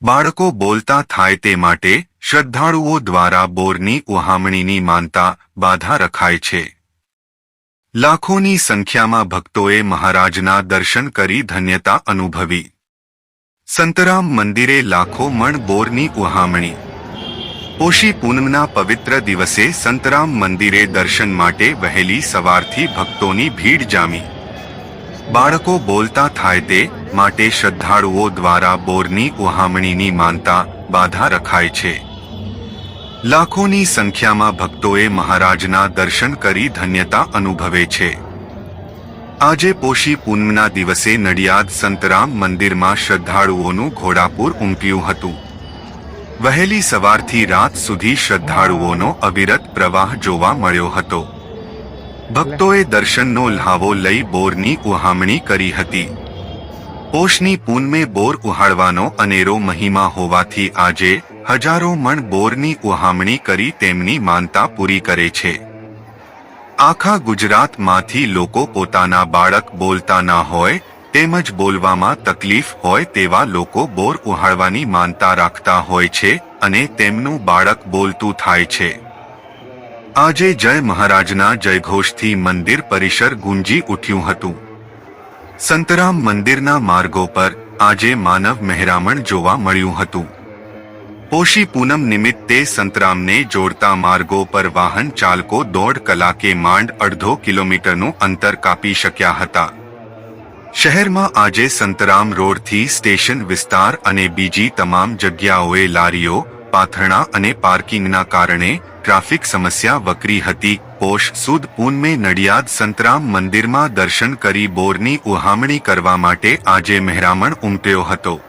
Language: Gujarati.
બાળકો બોલતા થાય તે માટે શ્રદ્ધાળુઓ દ્વારા બોરની ઉહામણીની માનતા બાધા રખાય છે. લાખોની સંખ્યામાં ભક્તોએ મહારાજના દર્શન કરી ધન્યતા અનુભવી. સંતરામ મંદિરે લાખો મણ બોરની ઉહામણી. પોષી પૂનમના પવિત્ર દિવસે સંતરામ મંદિરે દર્શન માટે વહેલી સવારથી ભક્તોની ભીડ જામી. બાળકો બોલતા થાય તે માટે શ્રદ્ધાળુઓ દ્વારા બોરની ઉહામણીની માનતા બાધા રખાય છે. લાખોની સંખ્યામાં ભક્તોએ મહારાજના દર્શન કરી ધન્યતા અનુભવે છે. આજે પોષી પૂનમના દિવસે નડિયાદ સંતરામ મંદિરમાં શ્રદ્ધાળુઓનું ઘોડાપૂર ઉમટ્યું હતું. વહેલી સવારથી રાત સુધી શ્રદ્ધાળુઓનો અવિરત પ્રવાહ જોવા મળ્યો હતો. ભક્તોએ દર્શનનો લ્હાવો લઈ બોરની ઉહામણી કરી હતી. પોષની પૂનમે બોર ઉહાડવાનો અનેરો મહિમા હોવાથી આજે હજારો મણ બોરની ઉહામણી કરી તેમની માનતા પૂરી કરે છે. આખા ગુજરાતમાંથી લોકો પોતાના બાળક બોલતા ના હોય તેમજ બોલવામાં તકલીફ હોય તેવા લોકો બોર ઉહાડવાની માનતા રાખતા હોય છે અને તેમનું બાળક બોલતું થાય છે. આજે જય મહારાજના જયઘોષથી મંદિર પરિસર ગુંજી ઉઠ્યું હતું. સંતરામ મંદિરના માર્ગો પર આજે માનવ મહેરામણ જોવા મળ્યું હતું. પોષી પૂનમ નિમિત્તે સંતરામને જોડતા માર્ગો પર વાહન ચાલકો 1.5 કલાકે માંડ અડધો કિલોમીટરનું અંતર કાપી શક્યા હતા. શહેરમાં આજે સંતરામ રોડથી સ્ટેશન વિસ્તાર અને બીજી તમામ જગ્યાઓએ લારીઓ, પાથરણા અને પાર્કિંગના કારણે ટ્રાફિક સમસ્યા વકરી હતી. પોષ સુદ પૂનમે નડિયાદ સંતરામ મંદિરમાં દર્શન કરી બોરની ઉહામણી કરવા માટે આજે મહેરામણ ઉમટ્યો હતો.